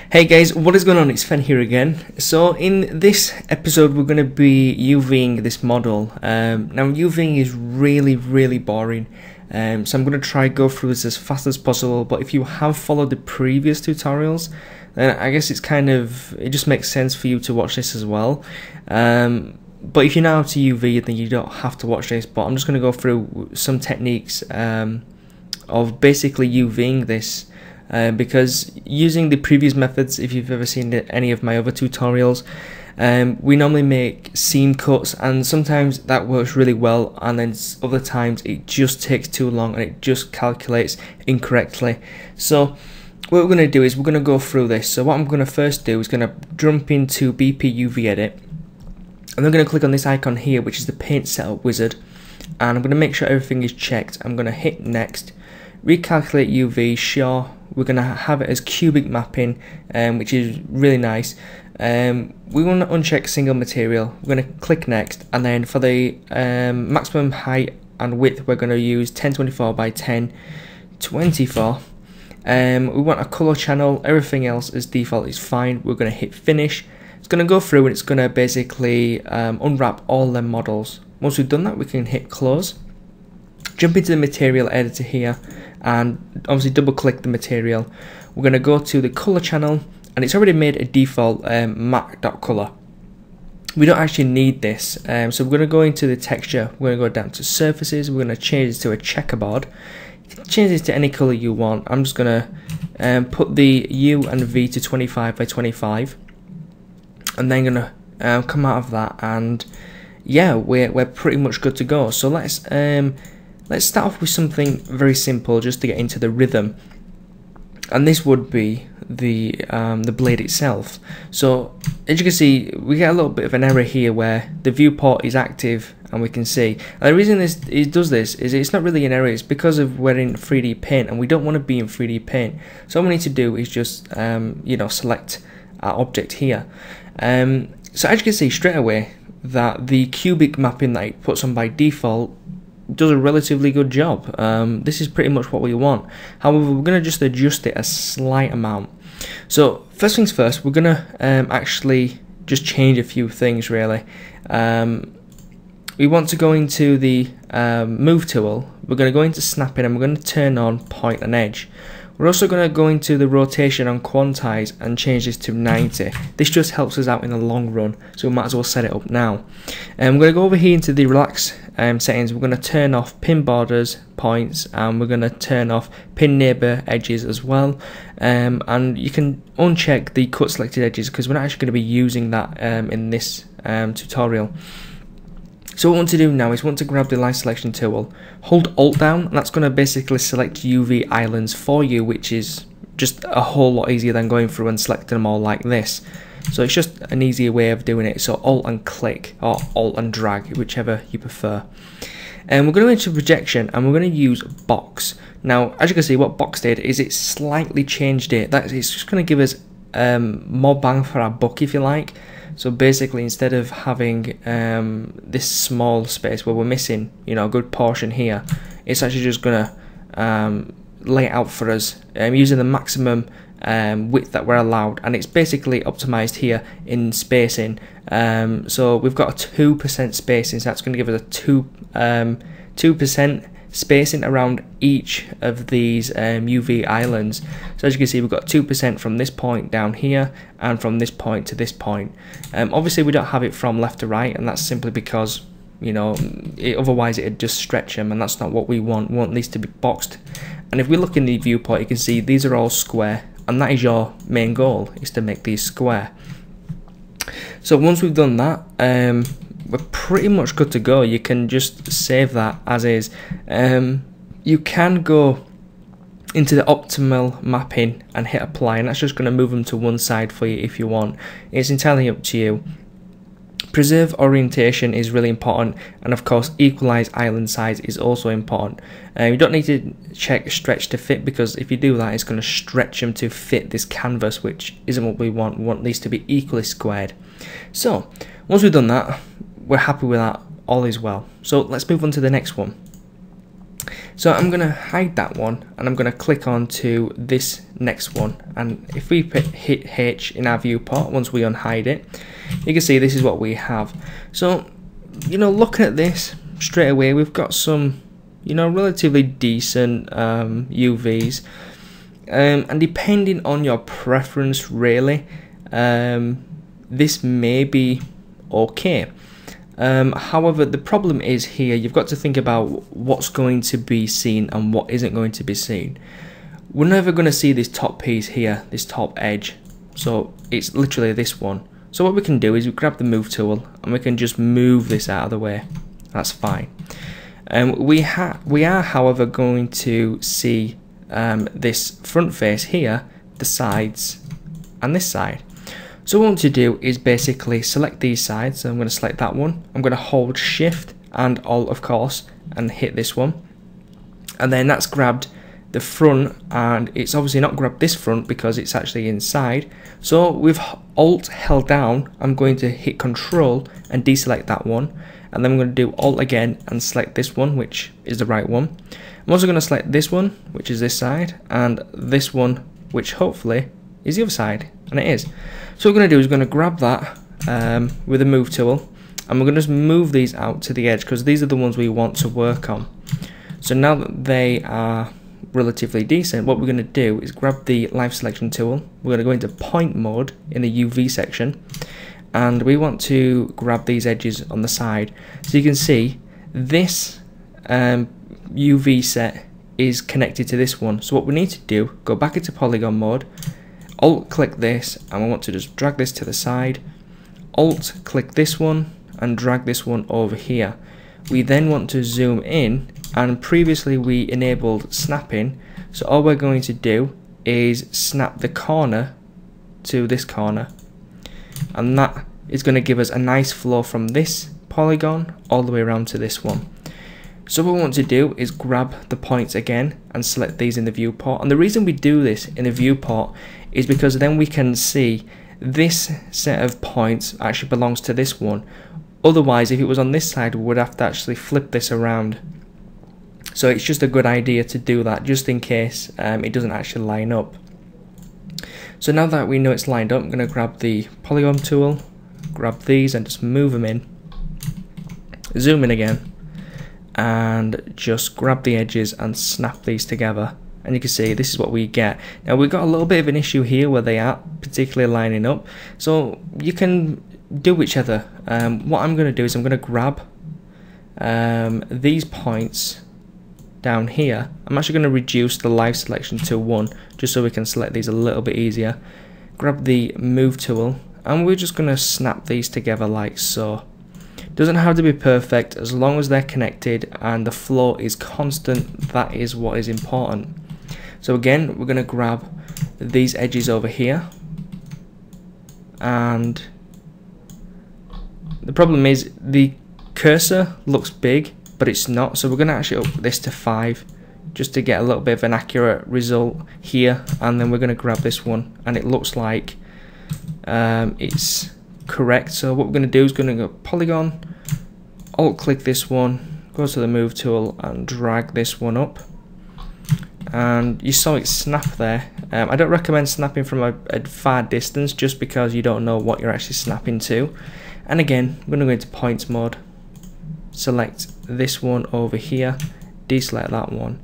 Hey guys, what is going on? It's Fen here again. So in this episode we're going to be UVing this model. Now UVing is really boring, so I'm going to try go through this as fast as possible, but if you have followed the previous tutorials, then I guess it just makes sense for you to watch this as well. But if you know how to UV, then you don't have to watch this, but I'm just going to go through some techniques of basically UVing this. Because using the previous methods, if you've ever seen any of my other tutorials, we normally make seam cuts, and sometimes that works really well, and then other times it just takes too long and it just calculates incorrectly. So what we're going to do is we're going to go through this. So what I'm going to first do is going to jump into BP UV Edit, and I'm going to click on this icon here, which is the Paint Setup Wizard, and I'm going to make sure everything is checked. I'm going to hit Next, recalculate UV, sure. We're going to have it as cubic mapping, which is really nice. We want to uncheck single material. We're going to click Next, and then for the maximum height and width, we're going to use 1024 by 1024. We want a color channel. Everything else as default is fine. We're going to hit Finish. It's going to go through and it's going to basically unwrap all the models. Once we've done that, we can hit Close. Jump into the material editor here, and obviously double click the material. We're going to go to the color channel, and it's already made a default matte.color. We don't actually need this, so we're going to go into the texture. We're going to go down to surfaces. We're going to change this to a checkerboard. Change this to any color you want. I'm just going to put the U and V to 25 by 25, and then going to come out of that, and yeah, we're pretty much good to go. So let's start off with something very simple just to get into the rhythm, and this would be the blade itself. So as you can see, we get a little bit of an error here where the viewport is active, and we can see, and the reason it does this is it's not really an error, it's because of we're in 3D Paint and we don't want to be in 3D Paint. So all we need to do is just select our object here. So as you can see straight away that the cubic mapping that it puts on by default does a relatively good job. This is pretty much what we want. However, we're going to just adjust it a slight amount. So first things first, we're going to actually just change a few things really. We want to go into the move tool. We're going to go into snapping, and we're going to turn on point and edge. We're also going to go into the rotation on quantize and change this to 90. This just helps us out in the long run, so we might as well set it up now. And we're going to go over here into the relax settings. We're going to turn off pin borders, points, and we're going to turn off pin neighbor edges as well. And you can uncheck the cut selected edges because we're not actually going to be using that in this tutorial. So what we want to do now is we want to grab the line selection tool, hold Alt down, and that's going to basically select UV islands for you, which is just a whole lot easier than going through and selecting them all like this. So it's just an easier way of doing it. So Alt and click, or Alt and drag, whichever you prefer. And we're going to go into projection, and we're going to use box. Now, as you can see, what box did is it slightly changed it. It's just going to give us more bang for our buck, if you like. So basically, instead of having this small space where we're missing, a good portion here, it's actually just gonna lay it out for us using the maximum width that we're allowed, and it's basically optimized here in spacing. So we've got a 2% spacing, so that's going to give us a 2% spacing around each of these UV islands. So as you can see, we've got 2% from this point down here and from this point to this point. Obviously we don't have it from left to right, and that's simply because otherwise it'd just stretch them, and that's not what we want. We want these to be boxed. And if we look in the viewport, you can see these are all square, and that is your main goal, is to make these square. So once we've done that, we're pretty much good to go. You can just save that as is. You can go into the optimal mapping and hit apply, and that's just going to move them to one side for you if you want. It's entirely up to you. Preserve orientation is really important, and of course equalize island size is also important. You don't need to check stretch to fit, because if you do that, it's going to stretch them to fit this canvas, which isn't what we want. We want these to be equally squared. So once we've done that, we're happy with that, all is well. So let's move on to the next one. So I'm going to hide that one, and I'm going to click on to this next one, and if we hit H in our viewport, once we unhide it, you can see this is what we have. So, you know, looking at this straight away, we've got some, you know, relatively decent UVs, and depending on your preference really, this may be okay. However, the problem is here, you've got to think about what's going to be seen and what isn't going to be seen. We're never going to see this top piece here, this top edge, so it's literally this one. So what we can do is we grab the move tool and we can just move this out of the way. That's fine. We are however going to see this front face here, the sides and this side. So what I want to do is basically select these sides. So I'm going to select that one. I'm going to hold Shift and Alt, of course, and hit this one. And then that's grabbed the front, and it's obviously not grabbed this front because it's actually inside. So with Alt held down, I'm going to hit Control and deselect that one. And then I'm going to do Alt again and select this one, which is the right one. I'm also going to select this one, which is this side, and this one, which hopefully is the other side, and it is. So what we're going to do is we're going to grab that with the move tool, and we're going to just move these out to the edge because these are the ones we want to work on. So now that they are relatively decent, what we're going to do is grab the live selection tool. We're going to go into point mode in the UV section, and we want to grab these edges on the side. So you can see this UV set is connected to this one. So what we need to do, go back into polygon mode, Alt click this, and we want to just drag this to the side. Alt click this one and drag this one over here. We then want to zoom in, and previously we enabled snapping, so all we're going to do is snap the corner to this corner, and that is going to give us a nice flow from this polygon all the way around to this one. So what we want to do is grab the points again and select these in the viewport, and the reason we do this in the viewport is because then we can see this set of points actually belongs to this one. Otherwise, if it was on this side, we would have to actually flip this around. So it's just a good idea to do that just in case it doesn't actually line up. So now that we know it's lined up, I'm going to grab the polygon tool, grab these and just move them in, zoom in again, and just grab the edges and snap these together, and you can see this is what we get. Now we've got a little bit of an issue here where they aren't particularly lining up, so you can do whichever. What I'm going to do is I'm going to grab these points down here. I'm actually going to reduce the live selection to 1 just so we can select these a little bit easier. Grab the move tool and we're just going to snap these together like so. Doesn't have to be perfect, as long as they're connected and the flow is constant, that is what is important. So again, we're going to grab these edges over here, and the problem is the cursor looks big but it's not, so we're going to actually up this to 5 just to get a little bit of an accurate result here, and then we're going to grab this one and it looks like it's correct. So what we're going to do is going to go polygon, alt click this one, go to the move tool and drag this one up, and you saw it snap there. I don't recommend snapping from a far distance just because you don't know what you're actually snapping to. And again, I'm going to go into points mode, select this one over here, deselect that one,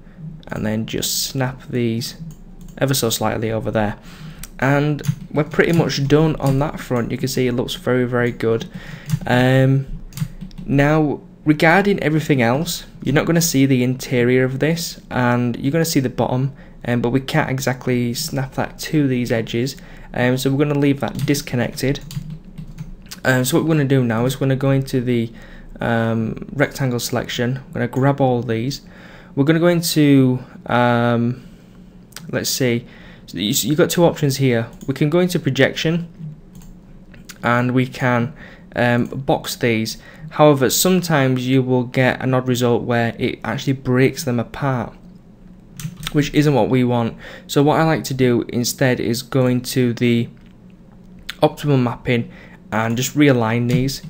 and then just snap these ever so slightly over there. And we're pretty much done on that front. You can see it looks very, very good. Now, regarding everything else, you're not going to see the interior of this, and you're going to see the bottom, but we can't exactly snap that to these edges, so we're going to leave that disconnected. So what we're going to do now is we're going to go into the rectangle selection. We're going to grab all these. We're going to go into, let's see, so you've got two options here. We can go into projection and we can box these. However, sometimes you will get an odd result where it actually breaks them apart, which isn't what we want. So what I like to do instead is go into the optimum mapping and just realign these.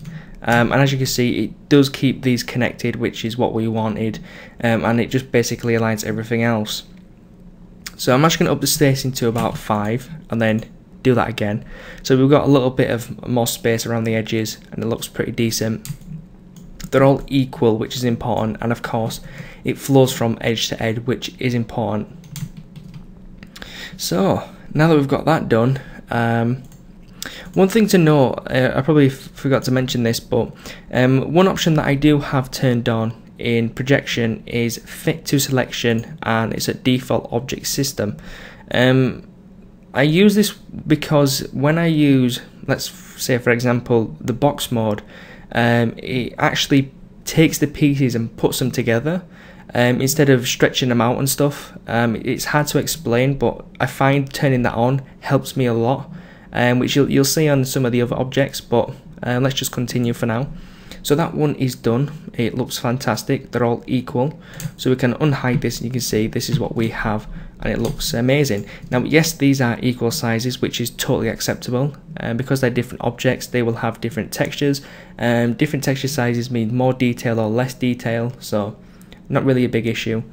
and as you can see, it does keep these connected, which is what we wanted, and it just basically aligns everything else. So I'm actually going to up the spacing to about 5 and then do that again. So we've got a little bit of more space around the edges and it looks pretty decent. They're all equal, which is important, and of course it flows from edge to edge, which is important. So now that we've got that done, one thing to note, I probably forgot to mention this, but one option that I do have turned on in projection is fit to selection, and it's a default object system. I use this because when I use, let's say for example, the box mode, it actually takes the pieces and puts them together instead of stretching them out and stuff. It's hard to explain, but I find turning that on helps me a lot, which you'll see on some of the other objects, but let's just continue for now. So that one is done. It looks fantastic. They're all equal. So we can unhide this and you can see this is what we have, and it looks amazing. Now yes, these are equal sizes, which is totally acceptable, and because they're different objects they will have different textures. Different texture sizes mean more detail or less detail, so not really a big issue.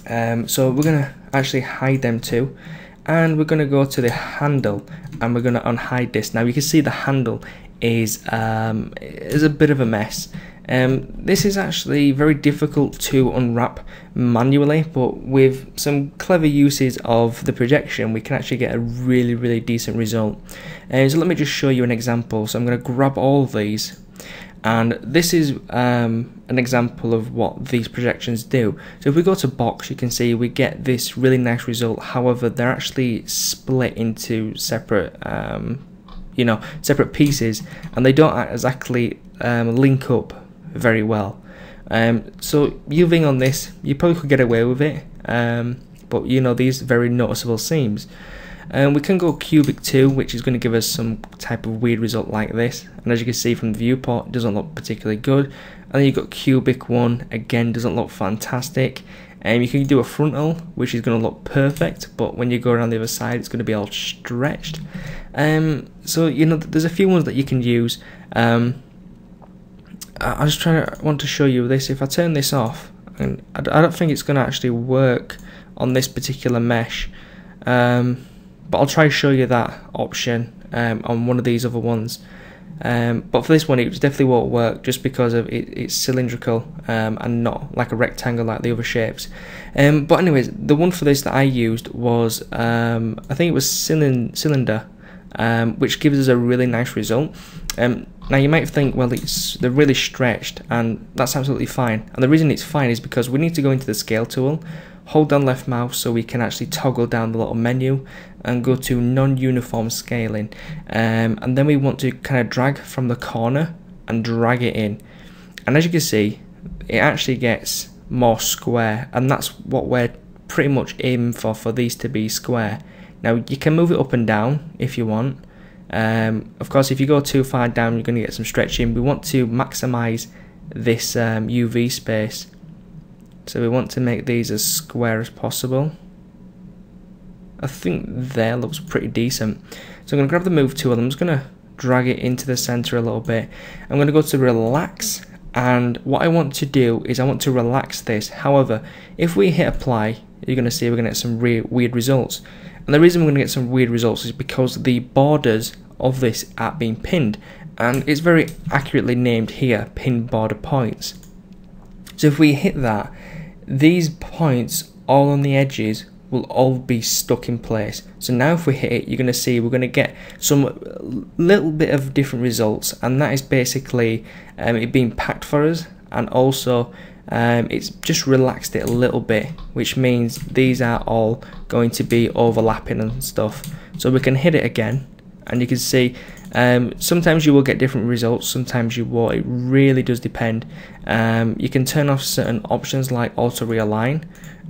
So we're going to actually hide them too, and we're going to go to the handle and we're going to unhide this. Now you can see the handle is a bit of a mess. This is actually very difficult to unwrap manually, but with some clever uses of the projection we can actually get a really decent result. So let me just show you an example. So I'm going to grab all of these, and this is an example of what these projections do. So if we go to box, you can see we get this really nice result. However, they're actually split into separate separate pieces, and they don't exactly link up very well. So UVing on this, you probably could get away with it, but these very noticeable seams. We can go cubic 2, which is going to give us some type of weird result like this, and as you can see from the viewport, it doesn't look particularly good. And then you've got cubic 1, again doesn't look fantastic. You can do a frontal, which is going to look perfect, but when you go around the other side it's going to be all stretched. So there's a few ones that you can use. I want to show you this. If I turn this off, and I don't think it's going to actually work on this particular mesh, but I'll try to show you that option on one of these other ones. But for this one it definitely won't work, just because of it's cylindrical and not like a rectangle like the other shapes. But anyways, the one for this that I used was I think it was cylinder, which gives us a really nice result. Now you might think, well, they're really stretched, and that's absolutely fine. And the reason it's fine is because we need to go into the scale tool, hold down left mouse so we can actually toggle down the little menu and go to non-uniform scaling, and then we want to kind of drag from the corner and drag it in, and as you can see it actually gets more square, and that's what we're pretty much aiming for these to be square. Now you can move it up and down if you want. Of course if you go too far down you're going to get some stretching. We want to maximize this UV space, so we want to make these as square as possible. I think there looks pretty decent. So I'm going to grab the move tool, I'm just going to drag it into the center a little bit. I'm going to go to relax, and what I want to do is I want to relax this. However, if we hit apply, you're going to see we're going to get some weird results. And the reason we're going to get some weird results is because the borders of this are being pinned, and it's very accurately named here, pin border points. So if we hit that, these points all on the edges will all be stuck in place. So now if we hit it, you're going to see we're going to get some little bit of different results, and that is basically it being packed for us, and also it's just relaxed it a little bit, which means these are all going to be overlapping and stuff. So we can hit it again, and you can see sometimes you will get different results, sometimes you won't. It really does depend. You can turn off certain options like auto realign,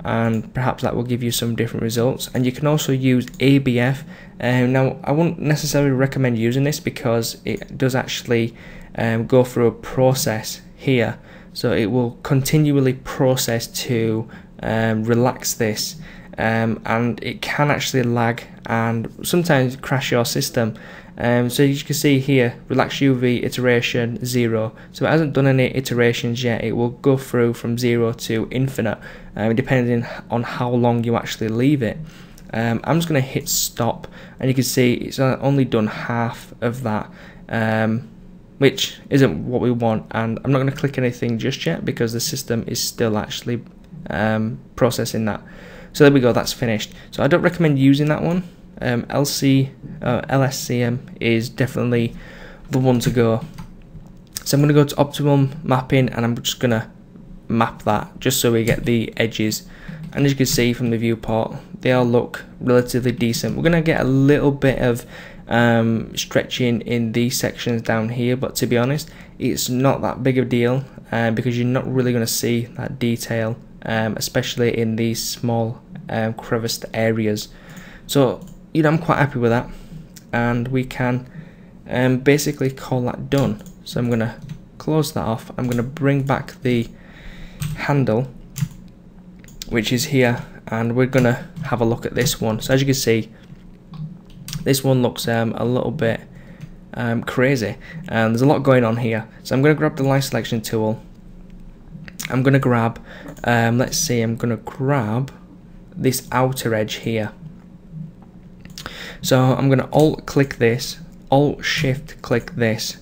and perhaps that will give you some different results. And you can also use ABF. Now I wouldn't necessarily recommend using this because it does actually go through a process here, so it will continually process to relax this, and it can actually lag and sometimes crash your system. So you can see here, relax UV iteration 0. So it hasn't done any iterations yet. It will go through from 0 to infinite, depending on how long you actually leave it. I'm just going to hit stop, and you can see it's only done half of that, which isn't what we want. And I'm not going to click anything just yet because the system is still actually processing that. So there we go, that's finished. So I don't recommend using that one. LSCM is definitely the one to go. So I'm going to go to Optimum Mapping, and I'm just going to map that just so we get the edges. And as you can see from the viewport, they all look relatively decent. We're going to get a little bit of stretching in these sections down here, but to be honest, it's not that big of a deal because you're not really going to see that detail, especially in these small creviced areas. So I'm quite happy with that, and we can basically call that done. So I'm going to close that off. I'm going to bring back the handle, which is here, and we're going to have a look at this one. So as you can see, this one looks a little bit crazy, and there's a lot going on here. So I'm going to grab the line selection tool. I'm going to grab, let's see, I'm going to grab this outer edge here. So I'm going to alt click this, alt shift click this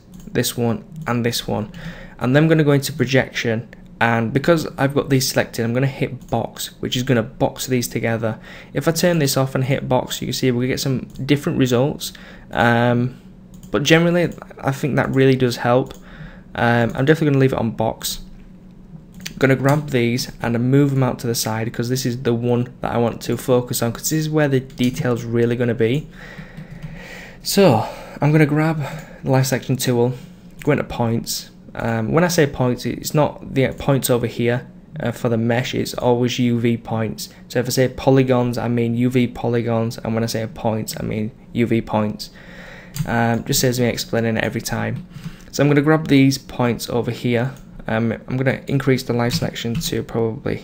one and this one, and then I'm going to go into projection, and because I've got these selected, I'm going to hit box, which is going to box these together. If I turn this off and hit box, you can see we get some different results, but generally I think that really does help. I'm definitely going to leave it on box. I'm going to grab these and move them out to the side because this is the one that I want to focus on, because this is where the detail's really going to be. So I'm going to grab the line selection tool, go into points. When I say points, it's not the points over here for the mesh, it's always UV points. So if I say polygons, I mean UV polygons, and when I say points, I mean UV points. Just saves me explaining it every time. So I'm going to grab these points over here. I'm going to increase the line selection to probably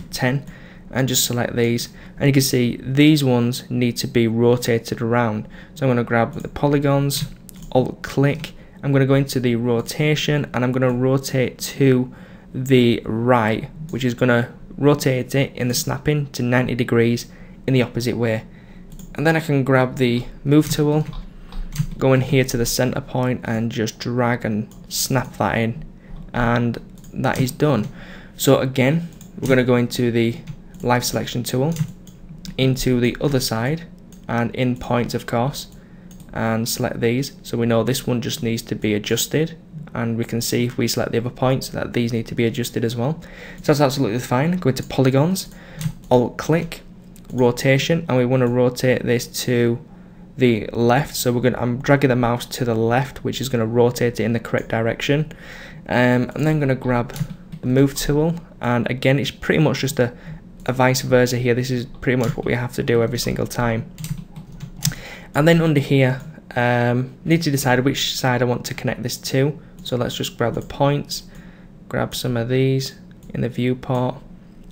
10 and just select these, and you can see these ones need to be rotated around. So I'm going to grab the polygons, alt click, I'm going to go into the rotation, and I'm going to rotate to the right, which is going to rotate it in the snapping to 90 degrees in the opposite way. And then I can grab the move tool, go in here to the center point and just drag and snap that in, and that is done. So again, we're going to go into the live selection tool, into the other side, and in points of course, and select these. So we know this one just needs to be adjusted, and we can see if we select the other points that these need to be adjusted as well. So that's absolutely fine. Go into polygons, alt click, rotation, and we want to rotate this to the left. So I'm dragging the mouse to the left, which is going to rotate it in the correct direction. And then I'm going to grab the move tool, and again it's pretty much just a vice versa here. This is pretty much what we have to do every single time. And then under here, need to decide which side I want to connect this to. So let's just grab the points, grab some of these in the viewport,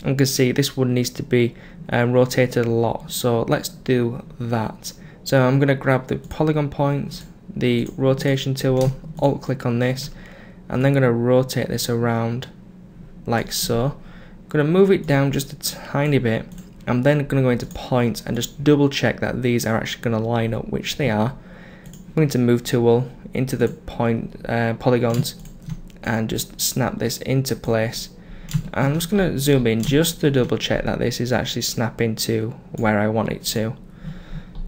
and you can see this one needs to be rotated a lot. So let's do that. So I'm going to grab the polygon points, the rotation tool, alt click on this, and then going to rotate this around like so. I'm going to move it down just a tiny bit. I'm then going to go into points and just double check that these are actually going to line up, which they are. I'm going to move tool into the polygons and just snap this into place. And I'm just going to zoom in just to double check that this is actually snapping to where I want it to.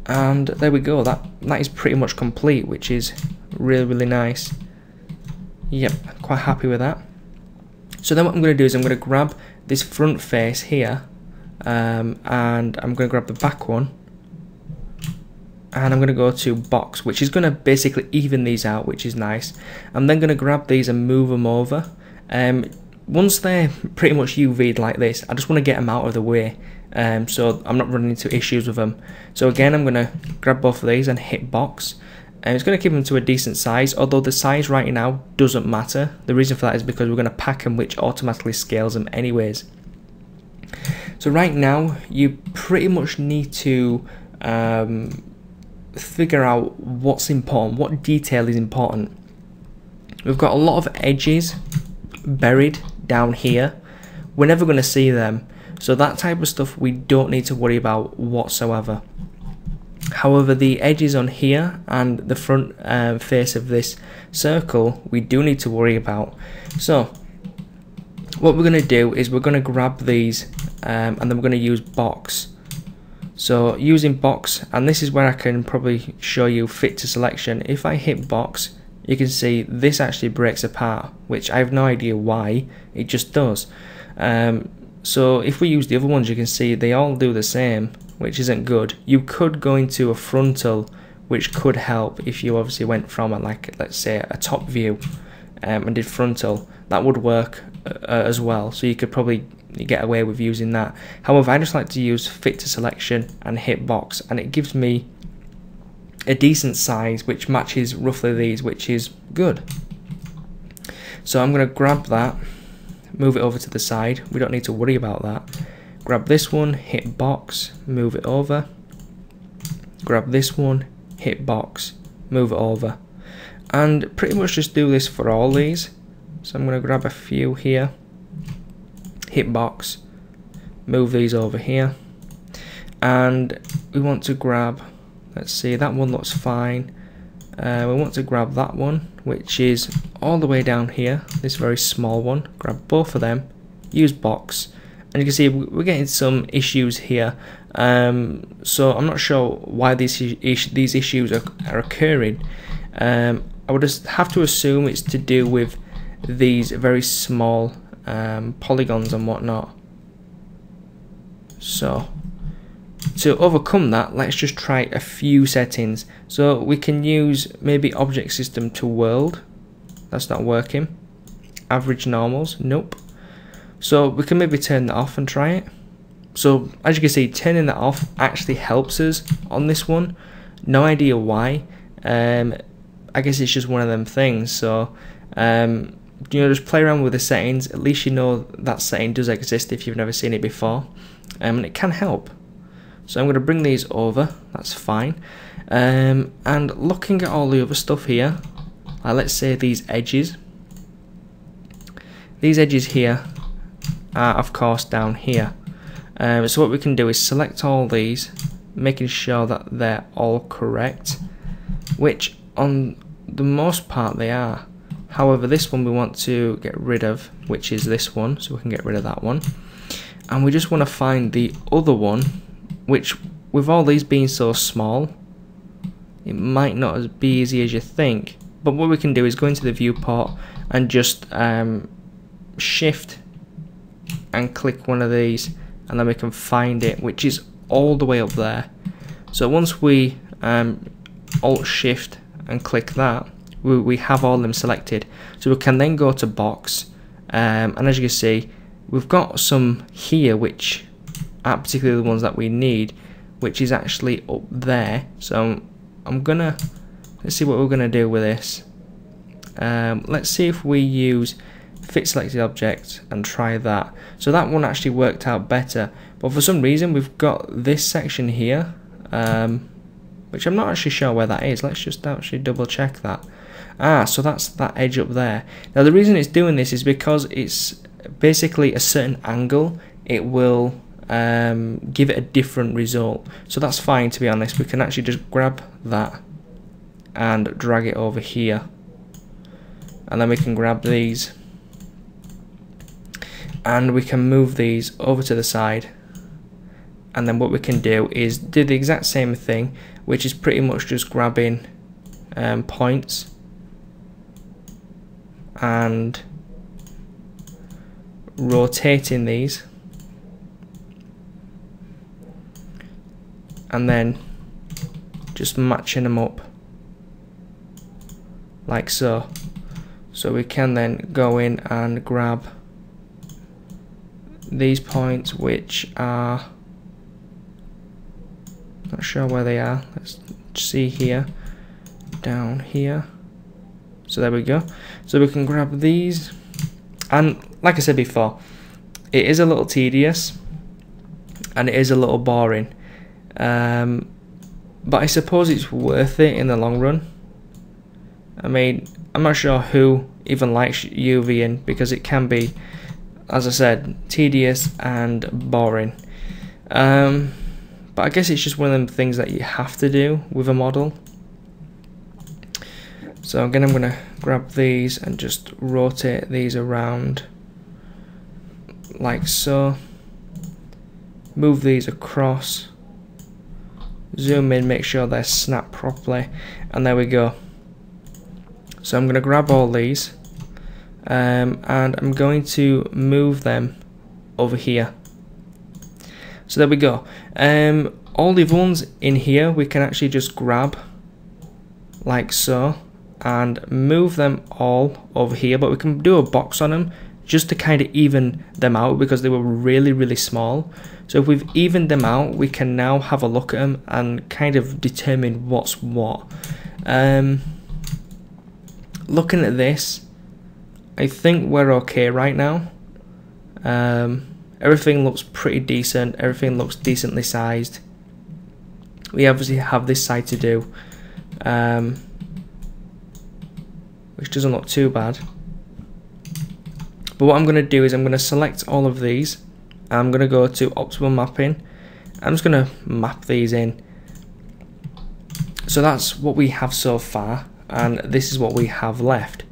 And there we go, that is pretty much complete, which is really nice. Yep, quite happy with that. So then what I'm going to do is I'm going to grab this front face here, and I'm going to grab the back one, and I'm going to go to box, which is going to basically even these out, which is nice. I'm then going to grab these and move them over. Once they're pretty much UV'd like this, I just want to get them out of the way, so I'm not running into issues with them. So again, I'm going to grab both of these and hit box, and it's going to keep them to a decent size, although the size right now doesn't matter. The reason for that is because we're going to pack them, which automatically scales them anyways. So right now you pretty much need to figure out what's important, what detail is important. We've got a lot of edges buried down here. We're never going to see them, so that type of stuff we don't need to worry about whatsoever. However, the edges on here and the front face of this circle we do need to worry about. So what we're going to do is we're going to grab these and then we're going to use box. So using box, and this is where I can probably show you fit to selection. If I hit box, you can see this actually breaks apart, which I have no idea why, it just does. So if we use the other ones, you can see they all do the same, which isn't good. You could go into a frontal, which could help if you obviously went from a, like, let's say a top view and did frontal. That would work as well, so you could probably get away with using that. However, I just like to use fit to selection and hit box, and it gives me a decent size which matches roughly these, which is good. So I'm going to grab that, move it over to the side. We don't need to worry about that. Grab this one, hit box, move it over. Grab this one, hit box, move it over. And pretty much just do this for all these. So I'm going to grab a few here, hit box, move these over here. And we want to grab, let's see, that one looks fine. We want to grab that one, which is all the way down here, this very small one. Grab both of them, use box, and you can see we're getting some issues here. So I'm not sure why these issues are occurring. I would just have to assume it's to do with these very small polygons and whatnot. So to overcome that, let's just try a few settings. So we can use maybe object system to world. That's not working. Average normals, nope. So we can maybe turn that off and try it. So as you can see, turning that off actually helps us on this one. No idea why. I guess it's just one of them things. So you know, just play around with the settings. At least you know that setting does exist if you've never seen it before, and it can help. So I'm going to bring these over, that's fine. And looking at all the other stuff here, let's say these edges here are of course down here. So what we can do is select all these, making sure that they're all correct, which on the most part they are. However, this one we want to get rid of, which is this one, so we can get rid of that one. And we just want to find the other one, which with all these being so small, it might not be easy as you think. But what we can do is go into the viewport and just shift and click one of these, and then we can find it, which is all the way up there. So once we alt shift and click that, we have all of them selected. So we can then go to box, and as you can see, we've got some here which aren't particularly the ones that we need, which is actually up there. So let's see what we're gonna do with this. Let's see if we use fit selected object and try that. So that one actually worked out better, but for some reason we've got this section here, which I'm not actually sure where that is. Let's just actually double check that. So that's that edge up there. Now the reason it's doing this is because it's basically a certain angle, it will give it a different result. So that's fine, to be honest. We can actually just grab that and drag it over here, and then we can grab these and we can move these over to the side. And then what we can do is do the exact same thing, which is pretty much just grabbing points and rotating these, and then just matching them up like so. So we can then go in and grab these points, which are, not sure where they are. Let's see here, down here. So there we go. So we can grab these, and like I said before, it is a little tedious, and it is a little boring, but I suppose it's worth it in the long run. I mean, I'm not sure who even likes UVing, because it can be, as I said, tedious and boring. But I guess it's just one of them things that you have to do with a model. So again, I'm going to grab these and just rotate these around like so. Move these across. Zoom in, make sure they're snapped properly, and there we go. So I'm going to grab all these and I'm going to move them over here. So there we go. All the ones in here we can actually just grab like so and move them all over here, but we can do a box on them just to kind of even them out, because they were really small. So if we've evened them out, we can now have a look at them and kind of determine what's what. Looking at this, I think we're okay right now. Everything looks pretty decent, everything looks decently sized. We obviously have this side to do, which doesn't look too bad. But what I'm going to do is I'm going to select all of these. I'm going to go to Optimum Mapping. I'm just going to map these in. So that's what we have so far, and this is what we have left.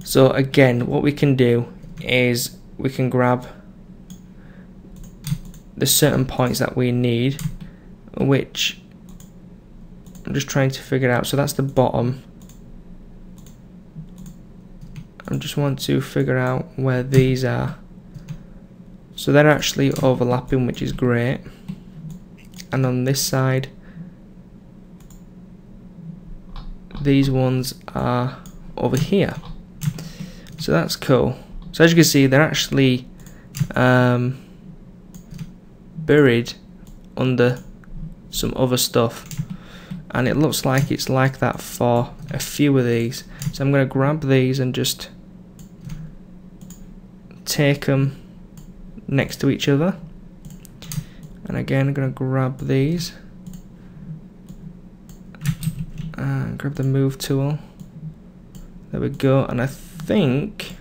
So again, what we can do is we can grab the certain points that we need, which I'm just trying to figure out. So that's the bottom. I just want to figure out where these are. So they're actually overlapping, which is great. And on this side, these ones are over here. So that's cool. So as you can see, they're actually buried under some other stuff, and it looks like it's like that for a few of these. So I'm going to grab these and just take them next to each other, and again I'm going to grab these and grab the move tool. There we go. And I think,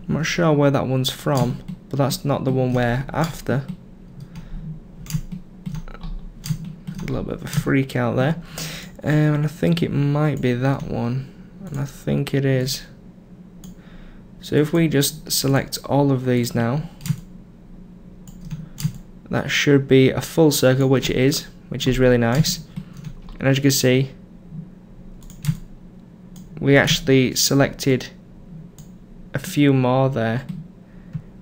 I'm not sure where that one's from, but that's not the one we're after. A little bit of a freak out there, and I think it might be that one, and I think it is. So if we just select all of these now, that should be a full circle, which it is, which is really nice. And as you can see, we actually selected a few more there,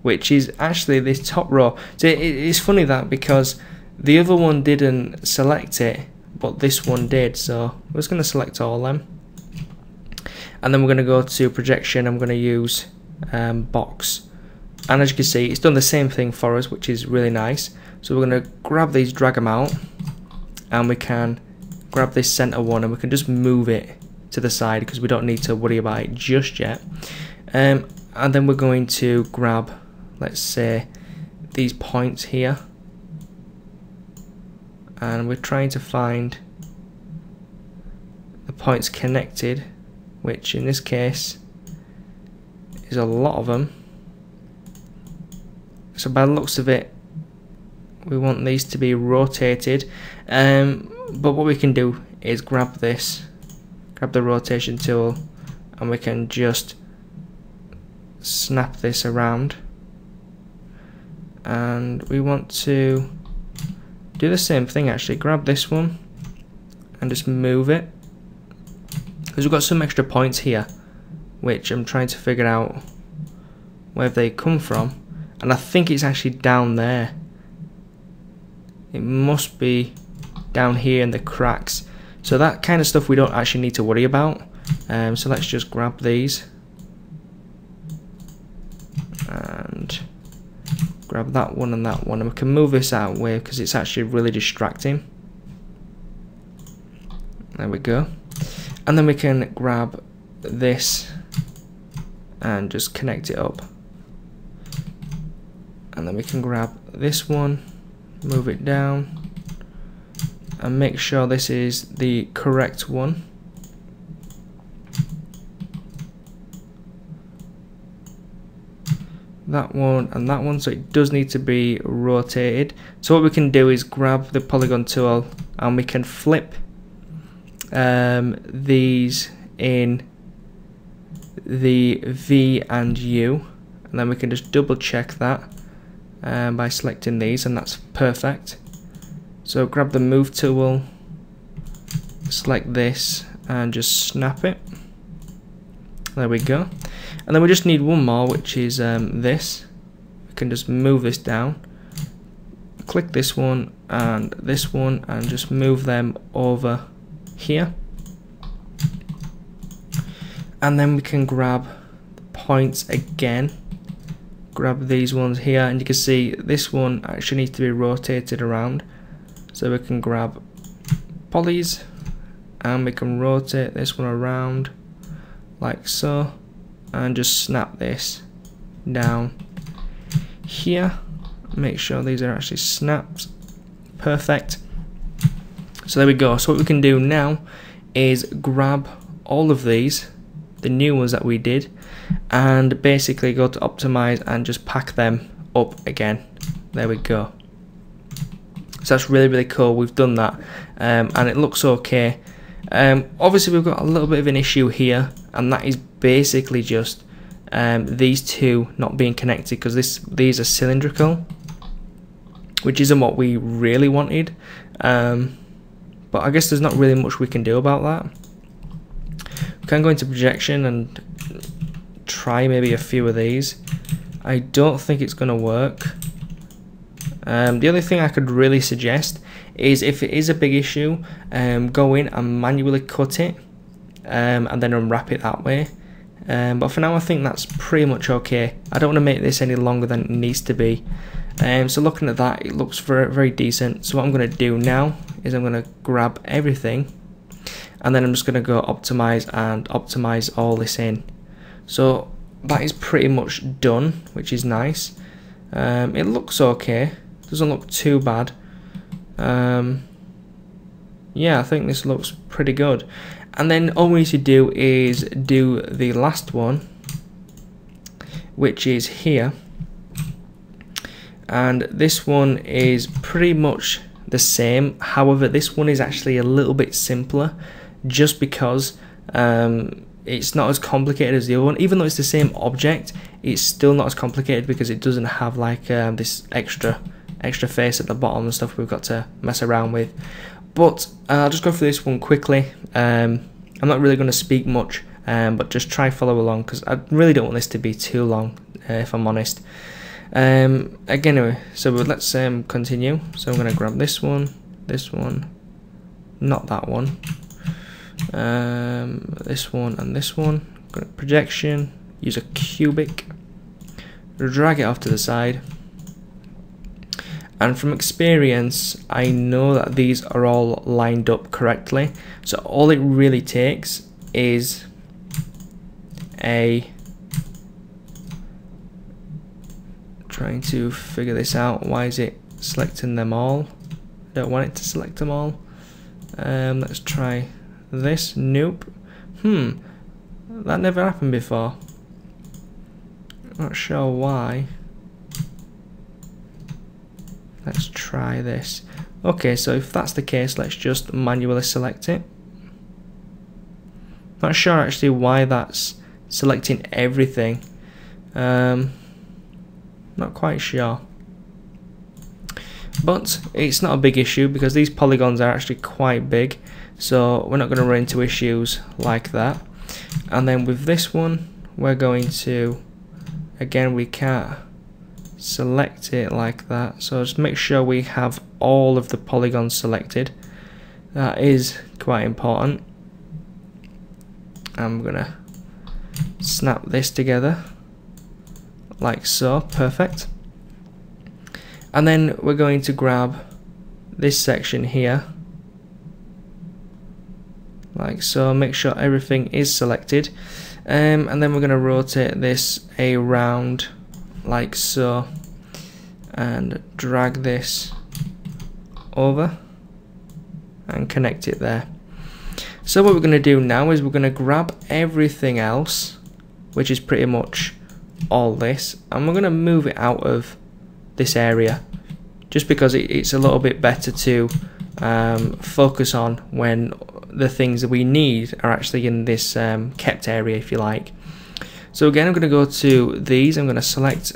which is actually this top row. So it's funny that, because the other one didn't select it, but this one did. So we're just going to select all of them, and then we're going to go to projection. I'm going to use box, and as you can see, it's done the same thing for us, which is really nice. So we're going to grab these, drag them out, and we can grab this center one, and we can just move it to the side because we don't need to worry about it just yet. And then we're going to grab, let's say, these points here, and we're trying to find the points connected, which in this case is a lot of them. So by the looks of it, we want these to be rotated, but what we can do is grab this, grab the rotation tool, and we can just snap this around, and we want to do the same thing actually. Grab this one and just move it, because we've got some extra points here which I'm trying to figure out where they come from, and I think it's actually down there. It must be down here in the cracks. So that kind of stuff we don't actually need to worry about. So let's just grab these and grab that one and that one, and we can move this out of the way because it's actually really distracting. There we go. And then we can grab this and just connect it up, and and then we can grab this one, move it down, and make sure this is the correct one. That one and that one, so it does need to be rotated. So what we can do is grab the polygon tool and we can flip these in the V and U, and then we can just double check that by selecting these, and that's perfect. So grab the move tool, select this and just snap it. There we go. And then we just need one more, which is this. We can just move this down, click this one and just move them over here. And then we can grab the points again, grab these ones here, and you can see this one actually needs to be rotated around. So we can grab polys and we can rotate this one around like so, and just snap this down here. Make sure these are actually snapped. Perfect. So there we go. So what we can do now is grab all of these, the new ones that we did, and basically go to optimize and just pack them up again. There we go. So that's really, really cool. We've done that, and it looks okay. Obviously we've got a little bit of an issue here, and that is basically just these two not being connected, because these are cylindrical, which isn't what we really wanted. But I guess there's not really much we can do about that. We can go into projection and try maybe a few of these. I don't think it's going to work. The only thing I could really suggest is, if it is a big issue, go in and manually cut it and then unwrap it that way. But for now I think that's pretty much okay. I don't want to make this any longer than it needs to be. So looking at that, it looks very, very decent. So what I'm going to do now is I'm going to grab everything, and then I'm just going to go optimize and optimize all this in. So that is pretty much done, which is nice. It looks okay, doesn't look too bad. Yeah, I think this looks pretty good. And then all we need to do is do the last one, which is here. And this one is pretty much the same. However, this one is actually a little bit simpler, just because it's not as complicated as the other one. Even though it's the same object, it's still not as complicated because it doesn't have like this extra face at the bottom and stuff we've got to mess around with. But I'll just go through this one quickly. I'm not really going to speak much, but just try follow along, because I really don't want this to be too long, if I'm honest. Again, anyway, so let's continue. So I'm going to grab this one, not that one, this one and this one. Go to projection, use a cubic, drag it off to the side. And from experience, I know that these are all lined up correctly. So all it really takes is trying to figure this out. Why is it selecting them all? I don't want it to select them all. Let's try this. Nope. That never happened before. Not sure why. Let's try this. Okay, so if that's the case, let's just manually select it. Not sure actually why that's selecting everything. Not quite sure. But it's not a big issue, because these polygons are actually quite big, so we're not going to run into issues like that. And then with this one, we're going to, again, we can't select it like that, so just make sure we have all of the polygons selected. That is quite important. I'm gonna snap this together like so. Perfect. And then we're going to grab this section here like so, make sure everything is selected, and then we're going to rotate this around like so. and drag this over and connect it there. So what we're going to do now is we're going to grab everything else, which is pretty much all this, and we're going to move it out of this area, just because it's a little bit better to focus on when the things that we need are actually in this kept area, if you like. So again, I'm going to go to these, I'm going to select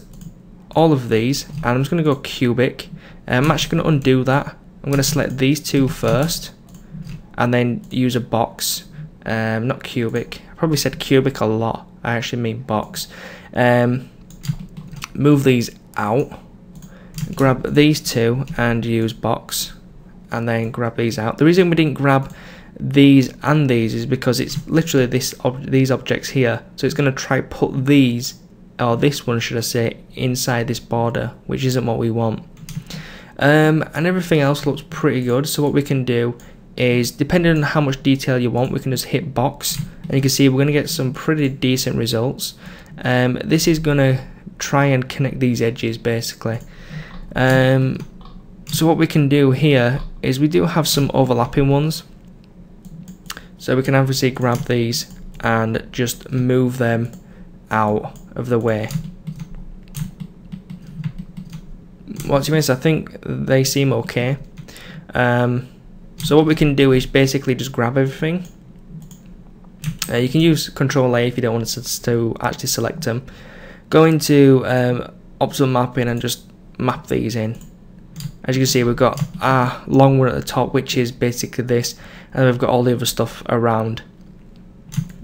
all of these, and I'm just going to go cubic. I'm actually going to undo that. I'm going to select these two first, and then use a box, not cubic. I probably said cubic a lot, I actually mean box. Move these out, grab these two and use box, and then grab these out. The reason we didn't grab these and these is because it's literally these objects here, so it's going to try put these, or this one should I say, inside this border, which isn't what we want. And everything else looks pretty good, so what we can do is, depending on how much detail you want, we can just hit box, and you can see we're going to get some pretty decent results. This is going to try and connect these edges basically. So what we can do here is we do have some overlapping ones, so we can obviously grab these and just move them out of the way. What do you mean? I think they seem okay. So what we can do is basically just grab everything. You can use Control A if you don't want to actually select them. Go into Optimum Mapping and just map these in. As you can see, we've got a long one at the top, which is basically this, and we've got all the other stuff around,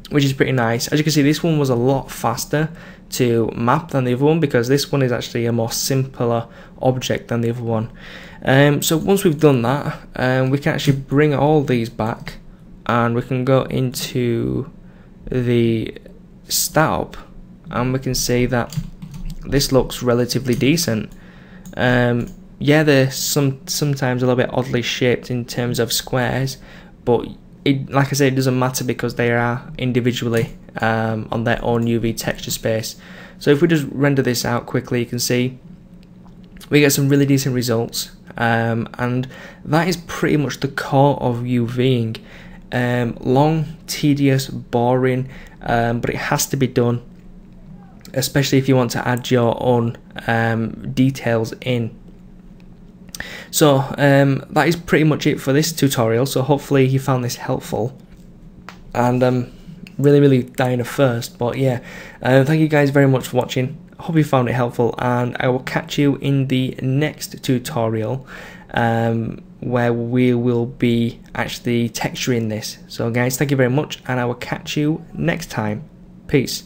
which is pretty nice. As you can see, this one was a lot faster to map than the other one, because this one is actually a more simpler object than the other one. So once we've done that, we can actually bring all these back, and we can go into the startup, and we can see that this looks relatively decent. Yeah, they're sometimes a little bit oddly shaped in terms of squares, but like I said, it doesn't matter because they are individually on their own UV texture space. So if we just render this out quickly, you can see we get some really decent results, and that is pretty much the core of UVing. Long, tedious, boring, but it has to be done, especially if you want to add your own details in. So that is pretty much it for this tutorial. So hopefully you found this helpful, and really dying of thirst, but yeah, thank you guys very much for watching. Hope you found it helpful, and I will catch you in the next tutorial, where we will be actually texturing this. So guys, thank you very much, and I will catch you next time. Peace.